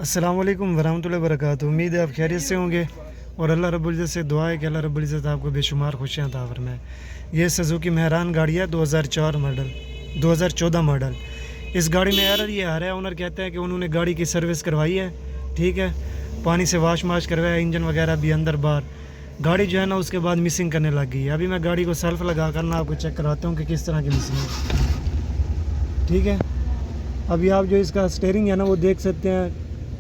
अस्सलाम वालेकुम वरहमतुल्लाहि वबरकातुहू। उम्मीद है आप खैरियत से होंगे और अल्लाह रब्बुल इज़्ज़त से दुआ है कि अल्लाह रब्बुल इज़्ज़त आपको बेशुमार खुशियाँ अता फरमाए। ये सुज़ुकी मेहरान गाड़ी है 2004 मॉडल 2014 मॉडल। इस गाड़ी में एरर ये आ रहा है, ओनर कहते हैं कि उन्होंने गाड़ी की सर्विस करवाई है, ठीक है, पानी से वाश माश करवाया, इंजन वगैरह भी अंदर बाहर, गाड़ी जो है ना उसके बाद मिसिंग करने लग गई है। अभी मैं गाड़ी को सेल्फ लगा कर ना आपको चेक कराता हूँ कि किस तरह की मिसिंग है, ठीक है। अभी आप जो इसका स्टीयरिंग है ना वो देख सकते हैं,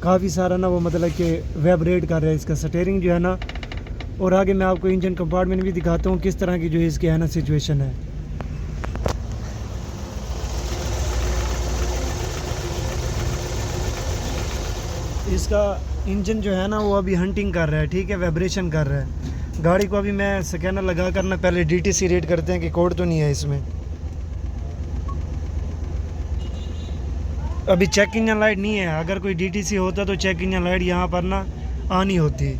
काफ़ी सारा ना वो मतलब कि वाइब्रेट कर रहा है इसका स्टीयरिंग जो है ना। और आगे मैं आपको इंजन कंपार्टमेंट भी दिखाता हूँ किस तरह की जो इसकी है ना सिचुएशन है। इसका इंजन जो है ना वो अभी हंटिंग कर रहा है, ठीक है, वाइब्रेशन कर रहा है। गाड़ी को अभी मैं स्कैनर लगा कर ना पहले DTC रेड करते हैं कि कोड तो नहीं है इसमें। अभी चेक इंजन लाइट नहीं है, अगर कोई DTC होता तो चेक इंजन लाइट यहाँ पर ना आनी होती,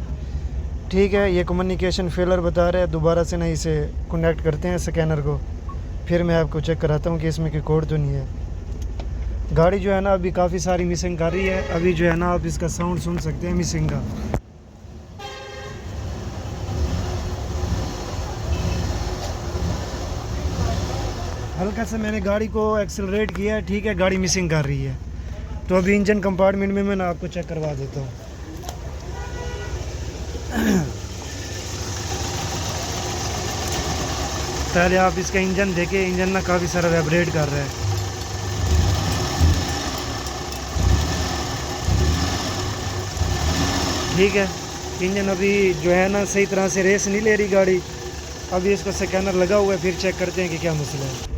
ठीक है। ये कम्युनिकेशन फेलर बता रहे हैं, दोबारा से ना इसे कनेक्ट करते हैं स्कैनर को, फिर मैं आपको चेक कराता हूँ कि इसमें कोई कोड तो नहीं है। गाड़ी जो है ना अभी काफ़ी सारी मिसिंग कर रही है। अभी जो है ना आप इसका साउंड सुन सकते हैं मिसिंग का। हल्का से मैंने गाड़ी को एक्सेलरेट किया है, ठीक है, गाड़ी मिसिंग कर रही है। तो अभी इंजन कंपार्टमेंट में मैं ना आपको चेक करवा देता हूँ। पहले आप इसका इंजन देखें, इंजन ना काफ़ी सारा वाइब्रेट कर रहा है। ठीक है, इंजन अभी जो है ना सही तरह से रेस नहीं ले रही गाड़ी। अभी इसको स्कैनर लगा हुआ है, फिर चेक करते हैं कि क्या मसला है।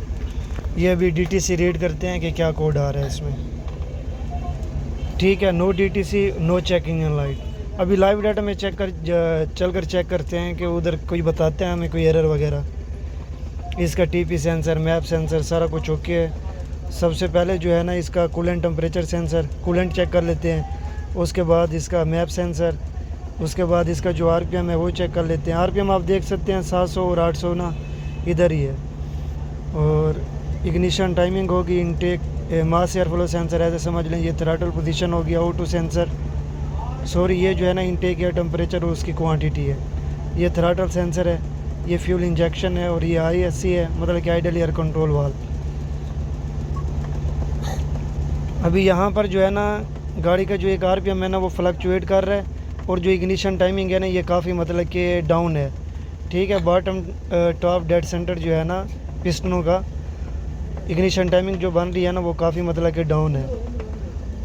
ये अभी DTC रीड करते हैं कि क्या कोड आ रहा है इसमें, ठीक है। No DTC, no check engine light. अभी लाइव डाटा में चल कर चेक करते हैं कि उधर कोई बताते हैं हमें कोई एरर वगैरह। इसका TP सेंसर, मैप सेंसर सारा कुछ ओके है। सबसे पहले जो है ना इसका coolant temperature sensor, coolant check कर लेते हैं। उसके बाद इसका मैप सेंसर, उसके बाद इसका जो RPM है वो चेक कर लेते हैं। RPM आप देख सकते हैं 700 और 800 ना इधर ही है। और इग्निशन टाइमिंग होगी, intake mass air flow sensor ऐसे समझ लें। ये थ्रॉटल पोजीशन होगी, O2 सेंसर, सॉरी ये जो है ना इनटेक एयर टेम्परेचर और उसकी क्वांटिटी है। ये थ्रॉटल सेंसर है, ये फ्यूल इंजेक्शन है और ये ISC है, मतलब कि आइडल एयर कंट्रोल वाल्व। अभी यहाँ पर जो है ना गाड़ी का जो एक RPM है ना वो फ्लक्चुएट कर रहा है। और जो इग्निशन टाइमिंग है ना ये काफ़ी मतलब कि डाउन है, ठीक है। बॉटम टॉप डेड सेंटर जो है ना पिस्टनों का इग्निशन टाइमिंग जो बन रही है ना वो काफ़ी मतलब कि डाउन है।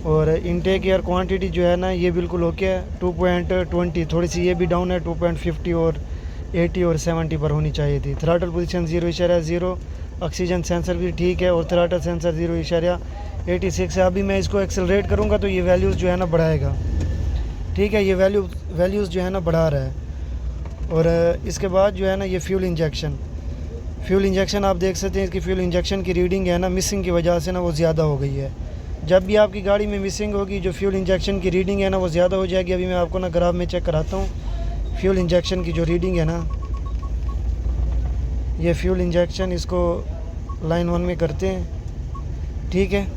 और इनटेक एयर क्वांटिटी जो है ना ये बिल्कुल ओके है, 2.20, थोड़ी सी ये भी डाउन है, 2.50 और 80 और 70 पर होनी चाहिए थी। थ्रॉटल पोजीशन 0.0, ऑक्सीजन सेंसर भी ठीक है और थ्रॉटल सेंसर 0.86 है। अभी मैं इसको एक्सेलरेट करूँगा तो ये वैल्यूज़ जो है ना बढ़ाएगा, ठीक है। ये वैल्यूज़ जो है ना बढ़ा रहा है। और इसके बाद जो है ना ये फ्यूल इंजेक्शन आप देख सकते हैं, इसकी फ्यूल इंजेक्शन की रीडिंग है ना मिसिंग की वजह से ना वो ज़्यादा हो गई है। जब भी आपकी गाड़ी में मिसिंग होगी जो फ्यूल इंजेक्शन की रीडिंग है ना वो ज़्यादा हो जाएगी। अभी मैं आपको ना ग्राफ में चेक कराता हूँ फ्यूल इंजेक्शन की जो रीडिंग है ना। ये फ्यूल इंजेक्शन इसको लाइन 1 में करते हैं, ठीक है।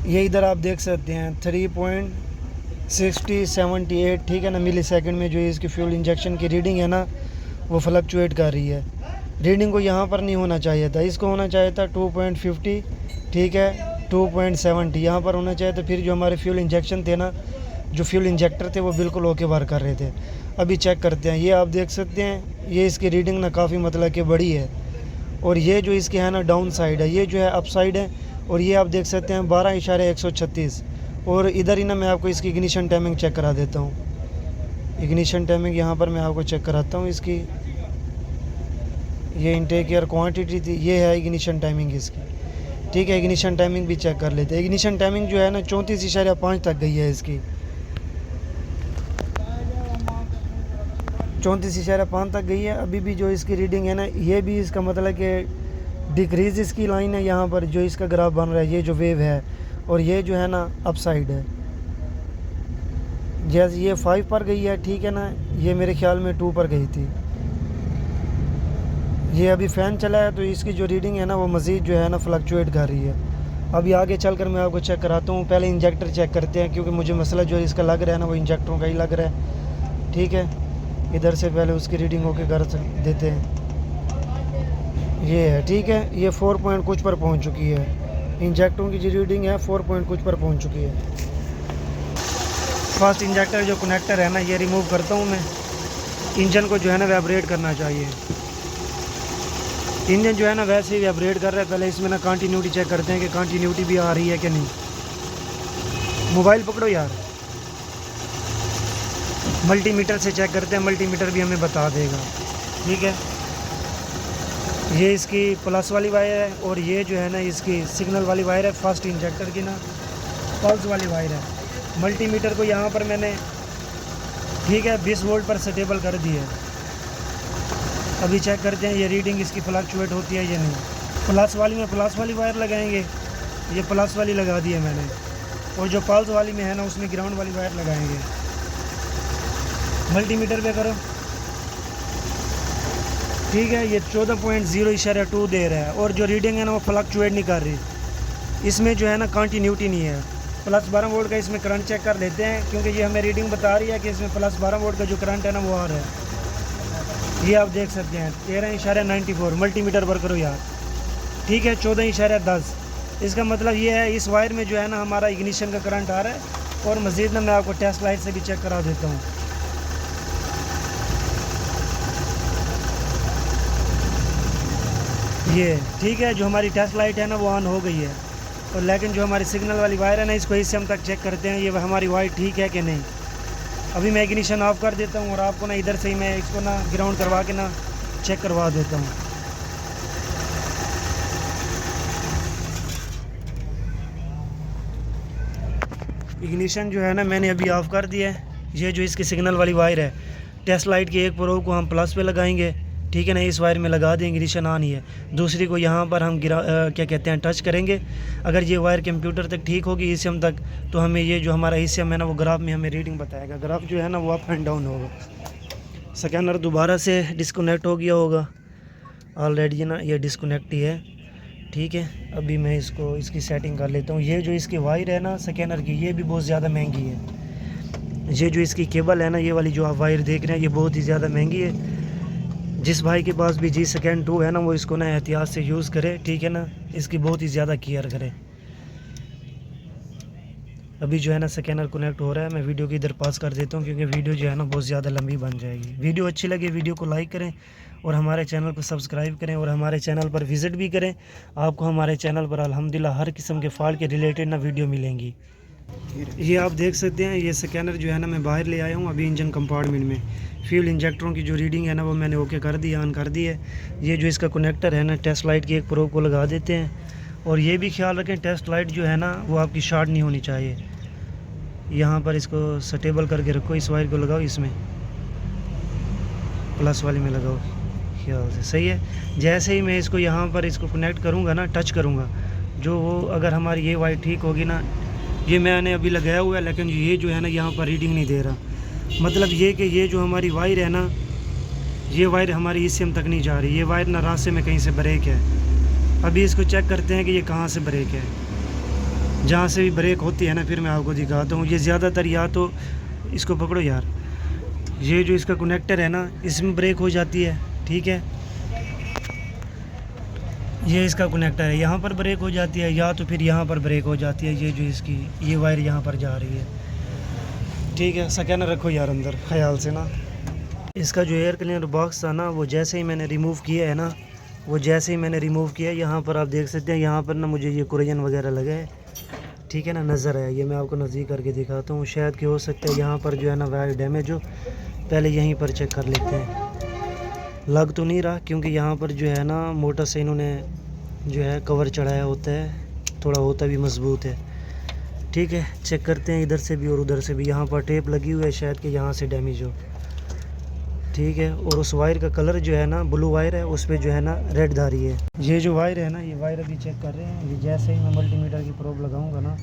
ये इधर आप देख सकते हैं 3.6078, ठीक है ना, मिली सेकेंड में जो इसकी फ्यूल इंजेक्शन की रीडिंग है ना वो फ्लक्चुएट कर रही है। रीडिंग को यहाँ पर नहीं होना चाहिए था, इसको होना चाहिए था 2.50, ठीक है, 2.70 यहाँ पर होना चाहिए था। फिर जो हमारे फ्यूल इंजेक्शन थे ना, जो फ्यूल इंजेक्टर थे वो बिल्कुल ओके वर्क कर रहे थे। अभी चेक करते हैं, ये आप देख सकते हैं ये इसकी रीडिंग ना काफ़ी मतलब कि बड़ी है। और ये जो इसकी है ना डाउन साइड है, ये जो है अप साइड है। और ये आप देख सकते हैं 12.136। और इधर ही ना मैं आपको इसकी इग्निशन टाइमिंग चेक करा देता हूँ। इग्निशन टाइमिंग यहाँ पर मैं आपको चेक कराता हूँ इसकी। ये इनटेक एयर क्वांटिटी थी, ये है इग्निशन टाइमिंग इसकी, ठीक है। इग्निशन टाइमिंग भी चेक कर लेते हैं। इग्निशन टाइमिंग जो है ना 34.5 तक गई है इसकी, 34.5 तक गई है। अभी भी जो इसकी रीडिंग है ना ये भी इसका मतलब कि डिक्रीज इसकी लाइन है यहाँ पर जो इसका ग्राफ बन रहा है, ये जो वेव है। और ये जो है ना अप साइड है, जैसे ये 5 पर गई है, ठीक है ना, ये मेरे ख्याल में 2 पर गई थी। ये अभी फ़ैन चला है तो इसकी जो रीडिंग है ना वो मज़ीद जो है ना फ्लक्चुएट कर रही है। अभी आगे चलकर मैं आपको चेक कराता हूँ। पहले इंजेक्टर चेक करते हैं, क्योंकि मुझे मसला जो इसका लग रहा है ना वो इंजेक्टरों का ही लग रहा है। ठीक है, इधर से पहले उसकी रीडिंग होके कर देते हैं। ये है, ठीक है, ये 4 पॉइंट कुछ पर पहुँच चुकी है। इंजेक्टरों की जो रीडिंग है 4 पॉइंट कुछ पर पहुँच चुकी है। फर्स्ट इंजेक्टर जो कनेक्टर है ना ये रिमूव करता हूँ मैं। इंजन को जो है ना वाइब्रेट करना चाहिए। इंजन जो है ना वैसे ही वाइब्रेट कर रहा है। पहले इसमें ना कंटिन्यूटी चेक करते हैं कि कंटिन्यूटी भी आ रही है कि नहीं। मोबाइल पकड़ो यार। मल्टीमीटर से चेक करते हैं, मल्टीमीटर भी हमें बता देगा। ठीक है, ये इसकी प्लस वाली वायर है और ये जो है ना इसकी सिग्नल वाली वायर है। फर्स्ट इंजेक्टर की ना पल्स वाली वायर है। मल्टीमीटर को यहाँ पर मैंने, ठीक है, 20 वोल्ट पर स्टेबल कर दी है। अभी चेक करते हैं ये रीडिंग इसकी फ्लक्चुएट होती है या नहीं। प्लस वाली में प्लस वाली वायर लगाएंगे, ये प्लस वाली लगा दी है मैंने, और जो पल्स वाली में है ना उसमें ग्राउंड वाली वायर लगाएंगे। मल्टीमीटर पे करो, ठीक है, ये 14.0.2 दे रहा है और जो रीडिंग है ना वो फ्लक्चुएट नहीं कर रही। इसमें जो है ना कंटिन्यूटी नहीं है। प्लस 12 वोल्ट का इसमें करंट चेक कर लेते हैं, क्योंकि ये हमें रीडिंग बता रही है कि इसमें प्लस 12 वोल्ट का जो करंट है ना वो आ रहा है। ये आप देख सकते हैं 13.94। मल्टीमीटर पर करो यार, ठीक है, 14.10। इसका मतलब ये है इस वायर में जो है ना हमारा इग्निशन का करंट आ रहा है। और मज़ीद ना मैं आपको टेस्ट लाइट से भी चेक करा देता हूँ। ये ठीक है, जो हमारी टेस्ट लाइट है ना वो ऑन हो गई है। और लेकिन जो हमारी सिग्नल वाली वायर है ना इसको इससे हम तक चेक करते हैं ये हमारी वायर ठीक है कि नहीं। अभी मैं इग्निशन ऑफ कर देता हूँ और आपको ना इधर से ही मैं इसको ना ग्राउंड करवा के ना चेक करवा देता हूँ। इग्निशन जो है ना मैंने अभी ऑफ कर दिया है। ये जो इसकी सिग्नल वाली वायर है, टेस्ट लाइट की एक प्रोब को हम प्लस पे लगाएंगे, ठीक है ना, इस वायर में लगा देंगे, इग्निशन ऑन ही है। दूसरी को यहाँ पर हम क्या कहते हैं टच करेंगे। अगर ये वायर कंप्यूटर तक ठीक होगी ईसीएम तक, तो हमें ये जो हमारा ईसीएम है ना वो ग्राफ में हमें रीडिंग बताएगा। ग्राफ जो है ना वो अप एंड डाउन होगा। स्कैनर दोबारा से डिस्कनेक्ट हो गया होगा ऑलरेडी ना, ये डिस्कनेक्ट ही है। ठीक है, अभी मैं इसको इसकी सेटिंग कर लेता हूँ। ये जो इसकी वायर है ना स्कैनर की, ये भी बहुत ज़्यादा महंगी है। ये जो इसकी केबल है ना, ये वाली जो आप वायर देख रहे हैं, ये बहुत ही ज़्यादा महंगी है। जिस भाई के पास भी जी स्कैन 2 है ना वो इसको ना एहतियात से यूज़ करे, ठीक है ना, इसकी बहुत ही ज़्यादा केयर करे। अभी जो है ना स्कैनर कनेक्ट हो रहा है। मैं वीडियो की इधर पास कर देता हूँ, क्योंकि वीडियो जो है ना बहुत ज़्यादा लंबी बन जाएगी। वीडियो अच्छी लगे वीडियो को लाइक करें और हमारे चैनल को सब्सक्राइब करें और हमारे चैनल पर विज़िट भी करें। आपको हमारे चैनल पर अल्हम्दुलिल्लाह हर किस्म के फॉल्ट के रिलेटेड ना वीडियो मिलेंगी। ये आप देख सकते हैं, ये स्कैनर जो है ना मैं बाहर ले आया हूँ अभी इंजन कंपार्टमेंट में। फ्यूल इंजेक्टरों की जो रीडिंग है ना वो मैंने ओके कर दी, ऑन कर दी है। ये जो इसका कनेक्टर है ना टेस्ट लाइट की एक प्रोब को लगा देते हैं। और ये भी ख्याल रखें टेस्ट लाइट जो है ना वो आपकी शॉर्ट नहीं होनी चाहिए। यहाँ पर इसको स्टेबल करके रखो, इस वायर को लगाओ, इसमें प्लस वाली में लगाओ, ख्याल से सही है। जैसे ही मैं इसको यहाँ पर इसको कनेक्ट करूँगा ना, टच करूँगा, जो वो अगर हमारी ये वायर ठीक होगी ना, ये मैंने अभी लगाया हुआ है लेकिन ये जो है ना यहाँ पर रीडिंग नहीं दे रहा। मतलब ये कि ये जो हमारी वायर है ना, ये वायर हमारी ईसीएम तक नहीं जा रही। ये वायर ना रास्ते में कहीं से ब्रेक है। अभी इसको चेक करते हैं कि ये कहाँ से ब्रेक है। जहाँ से भी ब्रेक होती है ना फिर मैं आपको दिखाता हूँ। ये ज़्यादातर या तो इसको पकड़ो यार, ये जो इसका कनेक्टर है ना इसमें ब्रेक हो जाती है, ठीक है, ये इसका कनेक्टर है, यहाँ पर ब्रेक हो जाती है, या तो फिर यहाँ पर ब्रेक हो जाती है। ये जो इसकी ये वायर यहाँ पर जा रही है, ठीक है। स्कैनर रखो यार अंदर ख्याल से ना। इसका जो एयर क्लीनर बॉक्स था ना वो जैसे ही मैंने रिमूव किया है ना, वो जैसे ही मैंने रिमूव किया, यहाँ पर आप देख सकते हैं, यहाँ पर ना मुझे ये कुरियन वगैरह लगे है, ठीक है ना, नज़र आया। ये मैं आपको नज़दीक करके दिखाता हूँ। शायद कि हो सकता है यहाँ पर जो है ना वायर डैमेज हो। पहले यहीं पर चेक कर लेते हैं। लग तो नहीं रहा, क्योंकि यहाँ पर जो है ना मोटर से इन्होंने जो है कवर चढ़ाया होता है, थोड़ा होता भी मजबूत है, ठीक है। चेक करते हैं इधर से भी और उधर से भी। यहाँ पर टेप लगी हुई है, शायद कि यहाँ से डैमेज हो, ठीक है। और उस वायर का कलर जो है ना ब्लू वायर है, उस पर जो है ना रेड धारी है। ये जो वायर है ना, ये वायर अभी चेक कर रहे हैं। ये जैसे ही मैं मल्टीमीटर की प्रोब लगाऊंगा ना,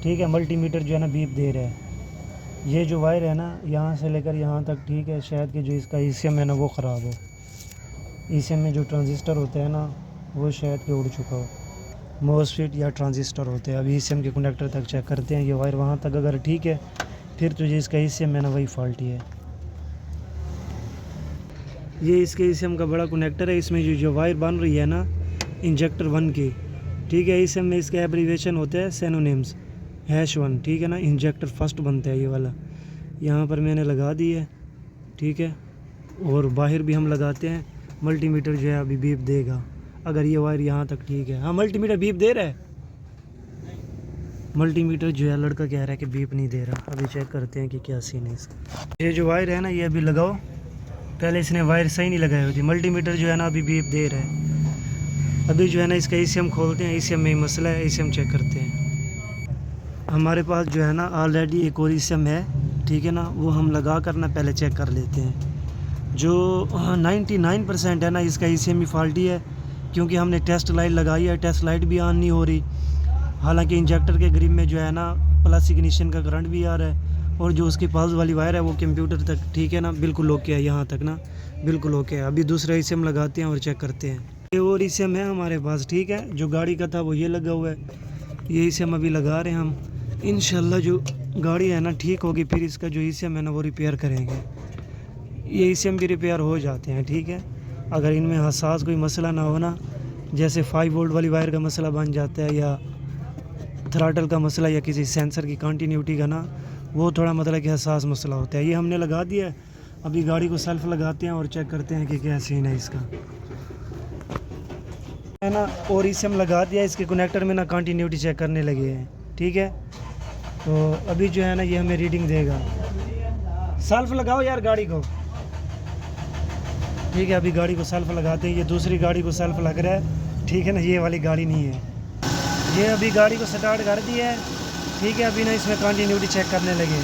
ठीक है, मल्टीमीटर जो है ना बीप दे रहा है। ये जो वायर है ना यहाँ से लेकर यहाँ तक, ठीक है, शायद कि जो इसका ईसीएम है ना वो ख़राब हो। ईसीएम में जो ट्रांजिस्टर होता है ना वो शायद कि उड़ चुका हो। मॉसफेट या ट्रांजिस्टर होते हैं। अभी ईसीएम के कनेक्टर तक चेक करते हैं। ये वायर वहाँ तक अगर ठीक है फिर तो ये इसका ईसीएम है ना वही फॉल्टी है। ये इसके ईसीएम का बड़ा कनेक्टर है। इसमें जो वायर बन रही है ना इंजेक्टर 1 की, ठीक है, ईसीएम में इसका एब्रीवेशन होता है सिनोनिम्स #1, ठीक है ना। इंजेक्टर फर्स्ट बनता है ये वाला। यहाँ पर मैंने लगा दी है, ठीक है। और बाहर भी हम लगाते हैं। मल्टीमीटर जो है अभी बीप देगा अगर ये वायर यहाँ तक ठीक है। हाँ, मल्टीमीटर बीप दे रहा है। मल्टीमीटर जो है लड़का कह रहा है कि बीप नहीं दे रहा। अभी चेक करते हैं कि क्या सीन है इसका। ये जो वायर है ना ये अभी लगाओ। पहले इसने वायर सही नहीं लगाई होती। मल्टीमीटर जो है ना अभी बीप दे रहा है। अभी जो है ना इसका ईसीएम खोलते हैं। ईसीएम में ही मसला है, ईसीएम चेक करते हैं। हमारे पास जो है ना ऑलरेडी एक और ईसीएम है, ठीक है ना, वो हम लगा कर ना पहले चेक कर लेते हैं। जो 99% है ना इसका ईसीएम ही फॉल्टी है, क्योंकि हमने टेस्ट लाइट लगाई है, टेस्ट लाइट भी ऑन नहीं हो रही। हालांकि इंजेक्टर के ग्रिप में जो है ना प्लस इग्निशन का करंट भी आ रहा है। और जो उसकी पल्स वाली वायर है वो कंप्यूटर तक, ठीक है ना, बिल्कुल ओके है। यहाँ तक ना बिल्कुल ओके है। अभी दूसरा ईसीएम लगाते हैं और चेक करते हैं। ये और ईसीएम है हमारे पास, ठीक है। जो गाड़ी का था वो ये लगा हुआ है। ये ईसीएम अभी लगा रहे हैं हम। इंशाल्लाह जो गाड़ी है ना ठीक होगी फिर इसका जो ईसीएम है ना वो रिपेयर करेंगे। ये ईसीएम भी रिपेयर हो जाते हैं, ठीक है, अगर इनमें हसास कोई मसला ना हो ना, जैसे 5 वोल्ट वाली वायर का मसला बन जाता है या थ्रॉटल का मसला या किसी सेंसर की कंटिन्यूटी का ना, वो थोड़ा मतलब कि हसास मसला होता है। ये हमने लगा दिया है। अभी गाड़ी को सेल्फ लगाते हैं और चेक करते हैं कि क्या सीन है इसका, है ना। और ईसीएम लगा दिया, इसके कनेक्टर में ना कंटिन्यूटी चेक करने लगे हैं, ठीक है। तो अभी जो है ना ये हमें रीडिंग देगा। सेल्फ लगाओ यार गाड़ी को, ठीक है। अभी गाड़ी को सेल्फ लगाते हैं। ये दूसरी गाड़ी को सेल्फ लग रहा है, ठीक है ना, ये वाली गाड़ी नहीं है। ये अभी गाड़ी को स्टार्ट कर दिया है, ठीक है। अभी ना इसमें कंटिन्यूटी चेक करने लगे।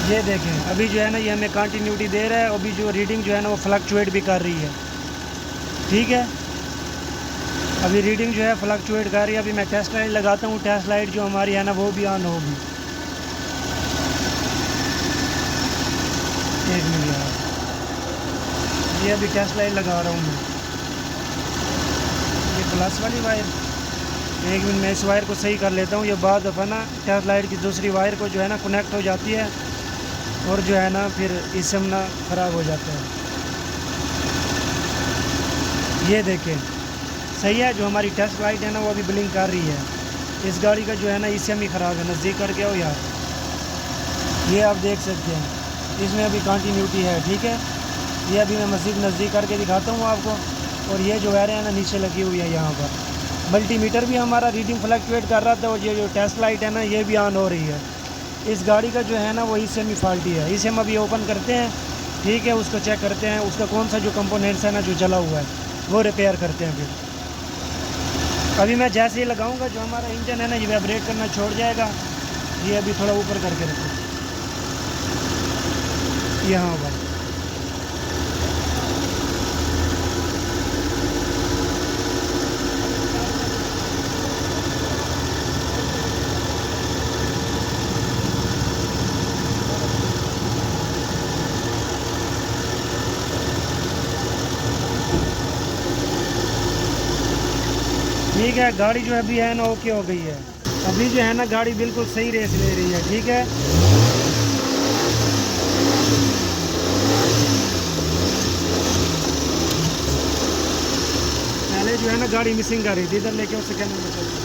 ये देखें अभी जो है ना ये हमें कंटिन्यूटी दे रहा है। अभी जो रीडिंग जो है ना वो फ्लक्चुएट भी कर रही है, ठीक है। अभी रीडिंग जो है फ्लक्चुएट कर रही है। अभी मैं टेस्ट लाइट लगाता हूँ। टेस्ट लाइट जो हमारी है ना वो भी ऑन होगी। एक मिनट यार, ये अभी टेस्ट लाइट लगा रहा हूँ मैं। ये प्लस वाली वायर, एक मिनट मैं इस वायर को सही कर लेता हूँ। ये बाद दफ़ा ना टेस्ट लाइट की दूसरी वायर को जो है ना कनेक्ट हो जाती है और जो है ना फिर ईसीएम ना ख़राब हो जाता है। ये देखें सही है। जो हमारी टेस्ट लाइट है ना वो अभी ब्लिंक कर रही है। इस गाड़ी का जो है ना ईसीएम ही ख़राब है। नज़दीक करके हो यार, ये आप देख सकते हैं इसमें अभी कंटिन्यूटी है, ठीक है। ये अभी मैं मज़ीद नज़दीक करके दिखाता हूँ आपको। और ये जो वायर है ना नीचे लगी हुई है यहाँ पर। मल्टीमीटर भी हमारा रीडिंग फ्लक्चुएट कर रहा था और ये जो टेस्ट लाइट है ना ये भी ऑन हो रही है। इस गाड़ी का जो है ना वो ईसीएम ही फॉल्टी है। ईसीएम अभी ओपन करते हैं, ठीक है, उसको चेक करते हैं उसका कौन सा जो कंपोनेंट्स है ना जो जला हुआ है वो रिपेयर करते हैं। फिर अभी मैं जैसे ही लगाऊंगा जो हमारा इंजन है ना ये वाइब्रेट करना छोड़ जाएगा। ये अभी थोड़ा ऊपर करके रखो यहाँ पर। ठीक है, गाड़ी जो अभी है ना ओके हो गई है। अभी जो है ना गाड़ी बिल्कुल सही रेस ले रही है, ठीक है। पहले जो है ना गाड़ी मिसिंग कर रही थी, इधर लेके उसे कहना मतलब।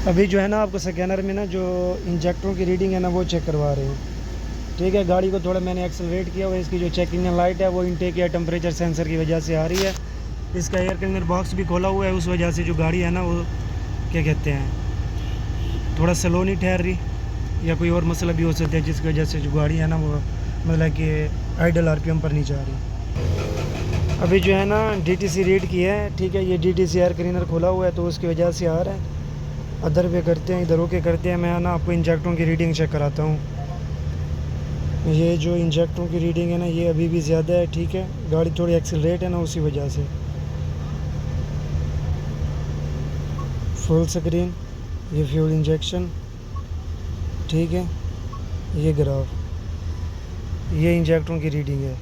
अभी जो है ना आपको स्कैनर में ना जो इंजेक्टरों की रीडिंग है ना वो चेक करवा रहे हैं, ठीक है। गाड़ी को थोड़ा मैंने एक्सेलरेट किया और इसकी जो चेकिंग लाइट है वो इनटेक या टेम्परेचर सेंसर की वजह से आ रही है। इसका एयर कंडीशनर बॉक्स भी खोला हुआ है, उस वजह से जो गाड़ी है ना वो क्या कहते हैं थोड़ा स्लो नहीं ठहर रही, या कोई और मसला भी हो सकता है जिसकी वजह से जो गाड़ी है ना वो मतलब कि आइडल आरपीएम पर नहीं जा रही। अभी जो है ना डीटीसी रीड की है, ठीक है। ये डीटीसी एयर क्लीनर खोला हुआ है तो उसकी वजह से आ रहा है। अदर पे करते हैं, इधर ओके करते हैं। मैं ना आपको इंजेक्टरों की रीडिंग चेक कराता हूँ। ये जो इंजेक्टरों की रीडिंग है ना ये अभी भी ज़्यादा है, ठीक है। गाड़ी थोड़ी एक्सीलरेट है ना उसी वजह से। फुल स्क्रीन, ये फ्यूल इंजेक्शन, ठीक है, ये ग्राफ, ये इंजेक्टरों की रीडिंग है।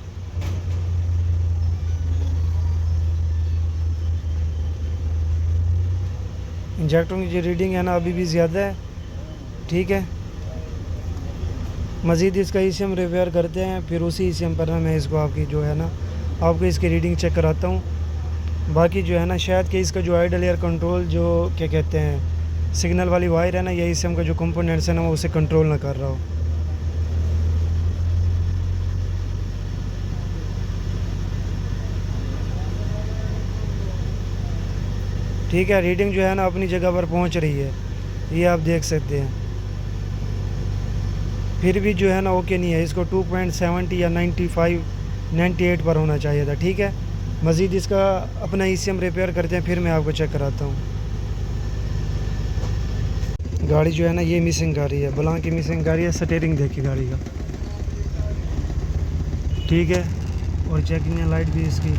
इंजेक्टरों की जो रीडिंग है ना अभी भी ज़्यादा है, ठीक है। मज़ीद इसका ईसीएम रिपेयर करते हैं, फिर उसी ईसीएम पर ना मैं इसको आपकी जो है ना आपको इसकी रीडिंग चेक कराता हूँ। बाकी जो है ना शायद कि इसका जो आइडल एयर कंट्रोल जो क्या कहते हैं सिग्नल वाली वायर है ना, ये ईसीएम का जो कंपोनेंट्स है ना वो उसे कंट्रोल ना कर रहा हो। ठीक है, रीडिंग जो है ना अपनी जगह पर पहुंच रही है, ये आप देख सकते हैं। फिर भी जो है ना ओके नहीं है, इसको 2.70 या 95 98 पर होना चाहिए था, ठीक है। मज़ीद इसका अपना ईसीएम रिपेयर करते हैं, फिर मैं आपको चेक कराता हूँ। गाड़ी जो है ना ये मिसिंग कर रही है, ब्लांक की मिसिंग कर रही है। स्टीयरिंग देखिए गाड़ी का, ठीक है, और चेकिंग लाइट भी इसकी।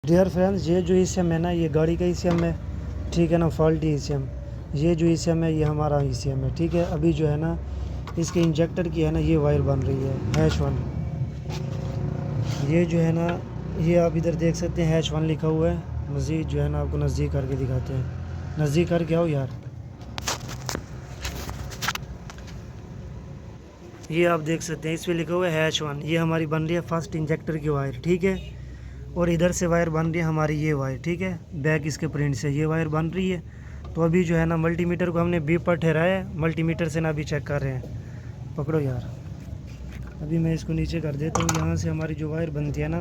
डियर फ्रेंड्स, ये जो ईसीएम है ना ये गाड़ी का ईसीएम है, ठीक है ना, फॉल्टी ईसीएम। ये जो ईसीएम है ये हमारा ईसीएम है, ठीक है। अभी जो है ना इसके इंजेक्टर की है ना ये वायर बन रही है -1। ये जो है ना ये आप इधर देख सकते हैं -1 लिखा हुआ है। मज़ीद जो है ना आपको नज़दीक करके दिखाते हैं, नज़दीक करके आओ यार। ये आप देख सकते हैं इस पर लिखा हुआ है -1। ये हमारी बन रही है फर्स्ट इंजेक्टर की वायर, ठीक है। और इधर से वायर बन रही है हमारी ये वायर, ठीक है, बैक इसके प्रिंट से ये वायर बन रही है। तो अभी जो है ना मल्टीमीटर को हमने बीप पर ठहराया है, मल्टीमीटर से ना अभी चेक कर रहे हैं। पकड़ो यार, अभी मैं इसको नीचे कर देता हूँ। यहाँ से हमारी जो वायर बनती है ना,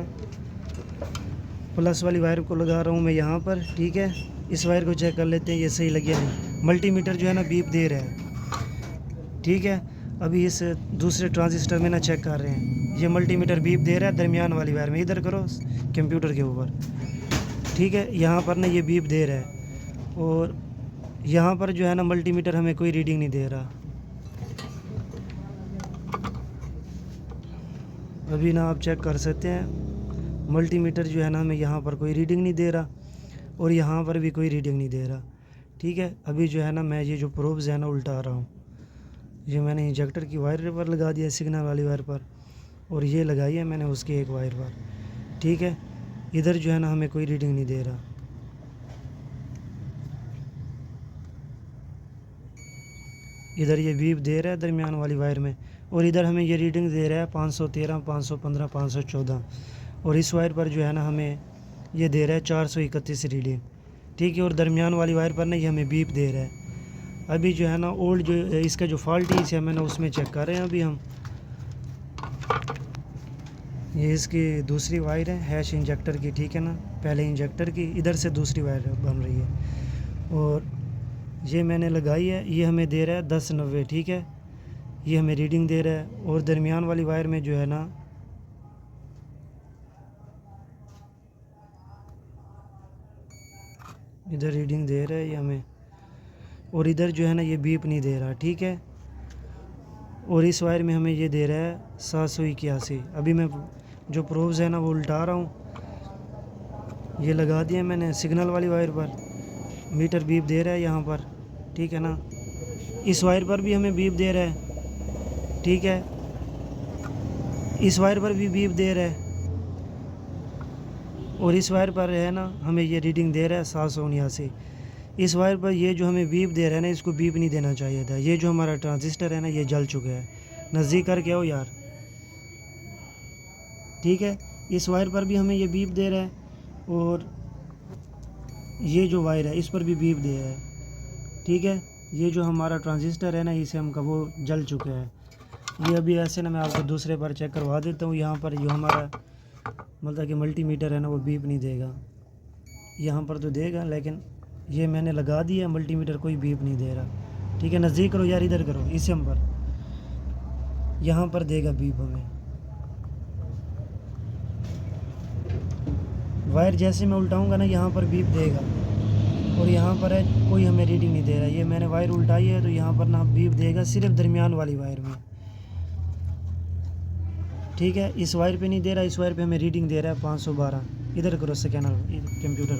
प्लस वाली वायर को लगा रहा हूँ मैं यहाँ पर, ठीक है। इस वायर को चेक कर लेते हैं ये सही लगी या नहीं। मल्टीमीटर जो है ना बीप दे रहा है, ठीक है। अभी इस दूसरे ट्रांजिस्टर में ना चेक कर रहे हैं, ये मल्टीमीटर बीप दे रहा है दरमियान वाली वायर में। इधर करो कंप्यूटर के ऊपर, ठीक है। यहाँ पर ना ये बीप दे रहा है, और यहाँ पर जो है ना मल्टीमीटर हमें कोई रीडिंग नहीं दे रहा। अभी ना आप चेक कर सकते हैं, मल्टीमीटर जो है ना हमें यहाँ पर कोई रीडिंग नहीं दे रहा, और यहाँ पर भी कोई रीडिंग नहीं दे रहा, ठीक है। अभी जो है ना मैं ये जो प्रोब्स है ना उल्टा रहा हूँ। ये मैंने इंजेक्टर की वायर पर लगा दिया, सिग्नल वाली वायर पर, और ये लगाई है मैंने उसकी एक वायर पर, ठीक है। इधर जो है ना हमें कोई रीडिंग नहीं दे रहा। इधर ये बीप दे रहा है दरमियान वाली वायर में, और इधर हमें ये रीडिंग दे रहा है 513, 515, 514। और इस वायर पर जो है ना हमें ये दे रहा है 431 रीडिंग, ठीक है। और दरमियान वाली वायर पर ना ये हमें बीप दे रहा है। अभी जो है ना ओल्ड जो इसका जो फॉल्ट है इसे मैंने उसमें चेक कर रहे हैं अभी हम। ये इसकी दूसरी वायर है हैश इंजेक्टर की, ठीक है ना, पहले इंजेक्टर की, इधर से दूसरी वायर बन रही है। और ये मैंने लगाई है, ये हमें दे रहा है 1090, ठीक है। ये हमें रीडिंग दे रहा है। और दरमियान वाली वायर में जो है ना इधर रीडिंग दे रहा है ये हमें, और इधर जो है ना ये बीप नहीं दे रहा, ठीक है। और इस वायर में हमें ये दे रहा है 781। अभी मैं जो प्रोब्स है ना वो उल्टा रहा हूँ। ये लगा दिया मैंने सिग्नल वाली वायर पर, मीटर बीप दे रहा है यहाँ पर, ठीक है ना। इस वायर पर भी हमें बीप दे रहा है, ठीक है। इस वायर पर भी बीप दे रहा है, और इस वायर पर है ना हमें ये रीडिंग दे रहा है 779। इस वायर पर ये जो हमें बीप दे रहा है ना, इसको बीप नहीं देना चाहिए था। ये जो हमारा ट्रांजिस्टर है ना ये जल चुका है। नज़दीक करके आओ यार, ठीक है। इस वायर पर भी हमें ये बीप दे रहा है, और ये जो वायर है इस पर भी बीप दे रहा है, ठीक है। ये जो हमारा ट्रांजिस्टर है ना इसे हम का वो जल चुका है। ये अभी ऐसे ना मैं आपको दूसरे पर चेक करवा देता हूँ। यहाँ पर जो हमारा मतलब कि मल्टीमीटर है ना वो बीप नहीं देगा, यहाँ पर तो देगा, लेकिन ये मैंने लगा दिया मल्टीमीटर, कोई बीप नहीं दे रहा, ठीक है। नज़दीक करो यार, इधर करो, इसे हम पर, यहाँ पर देगा बीप हमें। वायर जैसे मैं उल्टाऊंगा ना यहाँ पर बीप देगा, और यहाँ पर है कोई हमें रीडिंग नहीं दे रहा। ये मैंने वायर उल्टाई है तो यहाँ पर ना बीप देगा सिर्फ दरमियान वाली वायर में, ठीक है। इस वायर पे नहीं दे रहा, इस वायर पे हमें रीडिंग दे रहा है 512। इधर करो स्कैनर कंप्यूटर,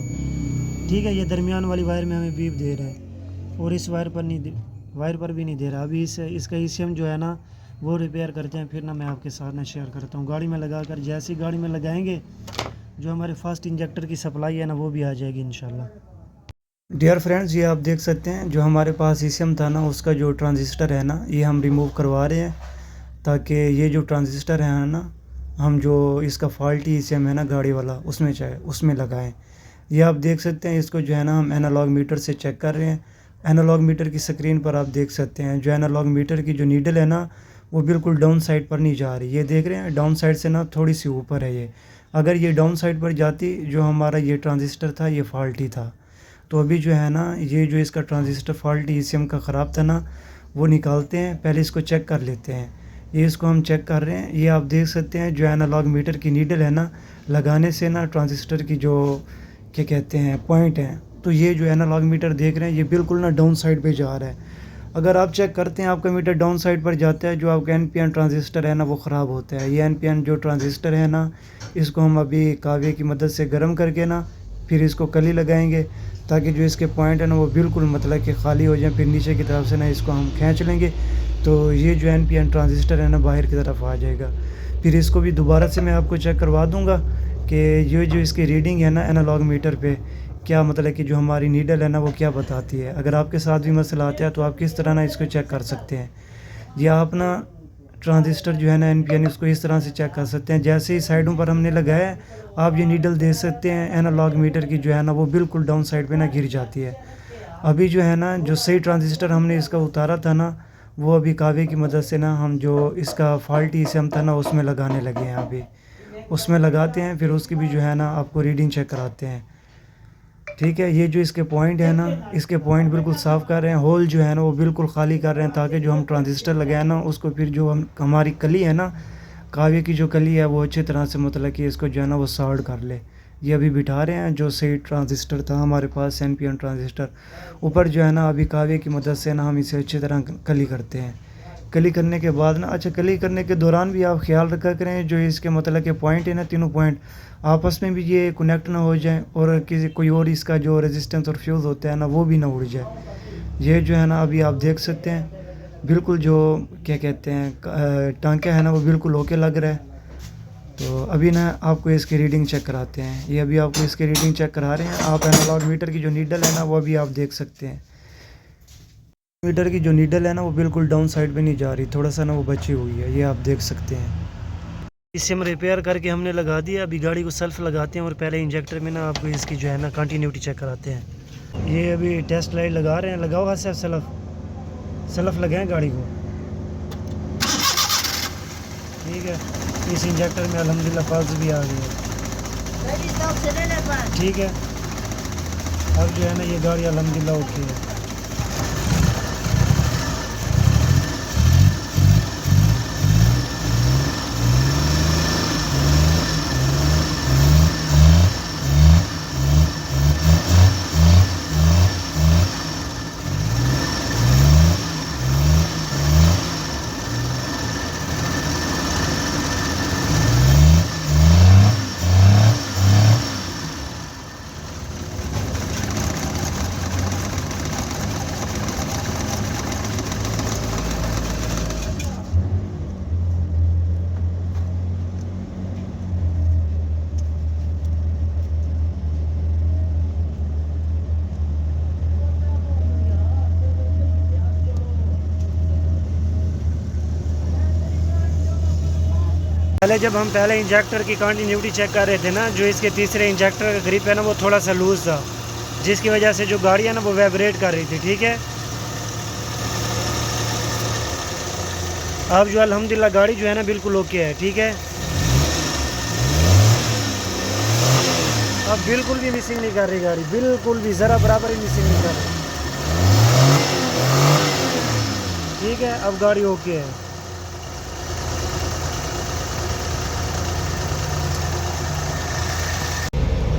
ठीक है। ये दरमियान वाली वायर में हमें बीप दे रहा है और इस वायर पर नहीं वायर पर भी नहीं दे रहा। अभी इसका ईसीएम जो है ना वो रिपेयर करते हैं, फिर ना मैं आपके साथ ना शेयर करता हूँ। गाड़ी में लगा कर जैसी गाड़ी में लगाएंगे जो हमारे फास्ट इंजेक्टर की सप्लाई है ना वो भी आ जाएगी इंशाल्लाह। डियर फ्रेंड्स, ये आप देख सकते हैं जो हमारे पास ईसीएम था ना उसका जो ट्रांजिस्टर है ना ये हम रिमूव करवा रहे हैं, ताकि ये जो ट्रांजिस्टर है ना हम जो इसका फॉल्टी ईसीएम है ना गाड़ी वाला उसमें लगाएं। ये आप देख सकते हैं, इसको जो है ना हम एनालॉग मीटर से चेक कर रहे हैं। एनालॉग मीटर की स्क्रीन पर आप देख सकते हैं जो एनालॉग मीटर की जो नीडल है ना वो बिल्कुल डाउन साइड पर नहीं जा रही। ये देख रहे हैं डाउन साइड से ना थोड़ी सी ऊपर है ये। अगर ये डाउन साइड पर जाती जो हमारा ये ट्रांजिस्टर था ये फॉल्टी था। तो अभी जो है ना ये जो इसका ट्रांजिस्टर फॉल्टी ईसीएम का ख़राब था ना वो निकालते हैं, पहले इसको चेक कर लेते हैं। ये इसको हम चेक कर रहे हैं। ये आप देख सकते हैं जो एनालॉग मीटर की नीडल है ना लगाने से ना ट्रांजिस्टर की जो क्या कहते हैं पॉइंट है, तो ये जो एनालॉग मीटर देख रहे हैं ये बिल्कुल ना डाउन साइड पे जा रहा है। अगर आप चेक करते हैं आपका मीटर डाउन साइड पर जाता है, जो आपका एनपीएन ट्रांजिस्टर है ना वो ख़राब होता है। ये एनपीएन जो ट्रांजिस्टर है ना इसको हम अभी कावे की मदद से गर्म करके ना फिर इसको कली लगाएंगे, ताकि जो इसके पॉइंट है ना वो बिल्कुल मतलब कि खाली हो जाए। फिर नीचे की तरफ से ना इसको हम खींच लेंगे तो ये जो एनपीएन ट्रांजिस्टर है ना बाहर की तरफ आ जाएगा। फिर इसको भी दोबारा से मैं आपको चेक करवा दूंगा कि ये जो इसकी रीडिंग है ना एनालॉग मीटर पे क्या मतलब कि जो हमारी नीडल है ना वो क्या बताती है। अगर आपके साथ भी मसला आता है तो आप किस तरह ना इसको चेक कर सकते हैं। या आप ना ट्रांजिस्टर जो है ना एनपीएन उसको इस तरह से चेक कर सकते हैं, जैसे ही साइडों पर हमने लगाया आप ये नीडल देख सकते हैं एनालॉग मीटर की जो है ना वो बिल्कुल डाउन साइड पे ना गिर जाती है। अभी जो है ना जो सही ट्रांजिस्टर हमने इसका उतारा था ना वो अभी कावे की मदद से ना हम जो इसका फॉल्टी ईसीएम था ना उसमें लगाने लगे हैं। अभी उसमें लगाते हैं फिर उसकी भी जो है ना आपको रीडिंग चेक कराते हैं, ठीक है। ये जो इसके पॉइंट है ना इसके पॉइंट बिल्कुल साफ़ कर रहे हैं, होल जो है ना वो बिल्कुल खाली कर रहे हैं, ताकि जो हम ट्रांजिस्टर लगाए ना उसको फिर जो हमारी कली है ना कावे की जो कली है वो अच्छी तरह से मतलब कि इसको जो है ना वो सॉल्ड कर ले। ये अभी बिठा रहे हैं जो सही ट्रांजिस्टर था हमारे पास एनपीएन ट्रांजिस्टर ऊपर जो है ना अभी कावे की मदद से ना हम इसे अच्छी तरह कली करते हैं। कली करने के बाद ना अच्छा कली करने के दौरान भी आप ख्याल रखा करें जो इसके मतलब के पॉइंट है ना तीनों पॉइंट आपस में भी ये कनेक्ट ना हो जाए और किसी कोई और इसका जो रेजिस्टेंस और फ्यूज़ होता है ना वो भी ना उड़ जाए। ये जो है ना अभी आप देख सकते हैं बिल्कुल जो क्या कहते हैं टांका है ना वो बिल्कुल ओके लग रहा है। तो अभी ना आपको इसकी रीडिंग चेक कराते हैं। ये अभी आपको इसकी रीडिंग चेक करा रहे हैं। आप एनालॉग मीटर की जो नीडल है ना वो अभी आप देख सकते हैं। मीटर की जो नीडल है ना वो बिल्कुल डाउन साइड पे नहीं जा रही, थोड़ा सा ना वो बची हुई है, ये आप देख सकते हैं। इसे हम रिपेयर करके हमने लगा दिया। अभी गाड़ी को सेल्फ लगाते हैं और पहले इंजेक्टर में ना आपको इसकी जो है ना कंटिन्यूटी चेक कराते हैं। ये अभी टेस्ट लाइट लगा रहे हैं, लगाओ हाथ से सेल्फ लगाएं गाड़ी को, ठीक है। इस इंजेक्टर में अल्हम्दुलिल्लाह पल्स भी आ गई है, ठीक है। अब जो है ना ये गाड़ी अल्हम्दुलिल्लाह ओके है। पहले जब हम पहले इंजेक्टर की कंटिन्यूटी चेक कर रहे थे ना जो इसके तीसरे इंजेक्टर का ग्रिप है ना वो थोड़ा सा लूज़ था, जिसकी वजह से जो गाड़ी है ना वो वाइब्रेट कर रही थी, ठीक है। अब जो अल्हम्दुलिल्लाह गाड़ी जो है ना बिल्कुल ओके है, ठीक है। अब बिल्कुल भी मिसिंग नहीं कर रही गाड़ी, बिल्कुल भी ज़रा बराबर ही मिसिंग नहीं कर रही, ठीक है। अब गाड़ी ओके है।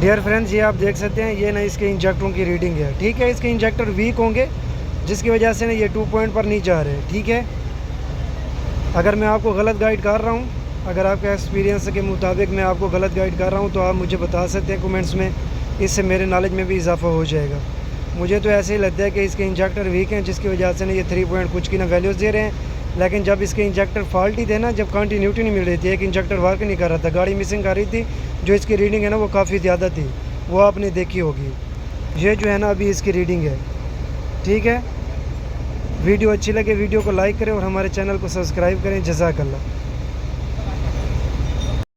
डियर फ्रेंड्स, ये आप देख सकते हैं ये ना इसके इंजेक्टरों की रीडिंग है, ठीक है। इसके इंजेक्टर वीक होंगे जिसकी वजह से ना ये 2 पॉइंट पर नहीं जा रहे, ठीक है। अगर मैं आपको गलत गाइड कर रहा हूँ अगर आपके एक्सपीरियंस के मुताबिक मैं आपको गलत गाइड कर रहा हूँ तो आप मुझे बता सकते हैं कमेंट्स में, इससे मेरे नॉलेज में भी इजाफा हो जाएगा। मुझे तो ऐसे ही लगता है कि इसके इंजेक्टर वीक हैं, जिसकी वजह से ना ये 3 पॉइंट कुछ की ना वैल्यूज़ दे रहे हैं। लेकिन जब इसके इंजेक्टर फॉल्टी थे ना, जब कंटिन्यूटी नहीं मिल रही थी, एक इंजेक्टर वर्क नहीं कर रहा था, गाड़ी मिसिंग कर रही थी, जो इसकी रीडिंग है ना वो काफ़ी ज़्यादा थी, वो आपने देखी होगी। ये जो है ना अभी इसकी रीडिंग है। ठीक है, वीडियो अच्छी लगे वीडियो को लाइक करें और हमारे चैनल को सब्सक्राइब करें। जज़ाकल्लाह।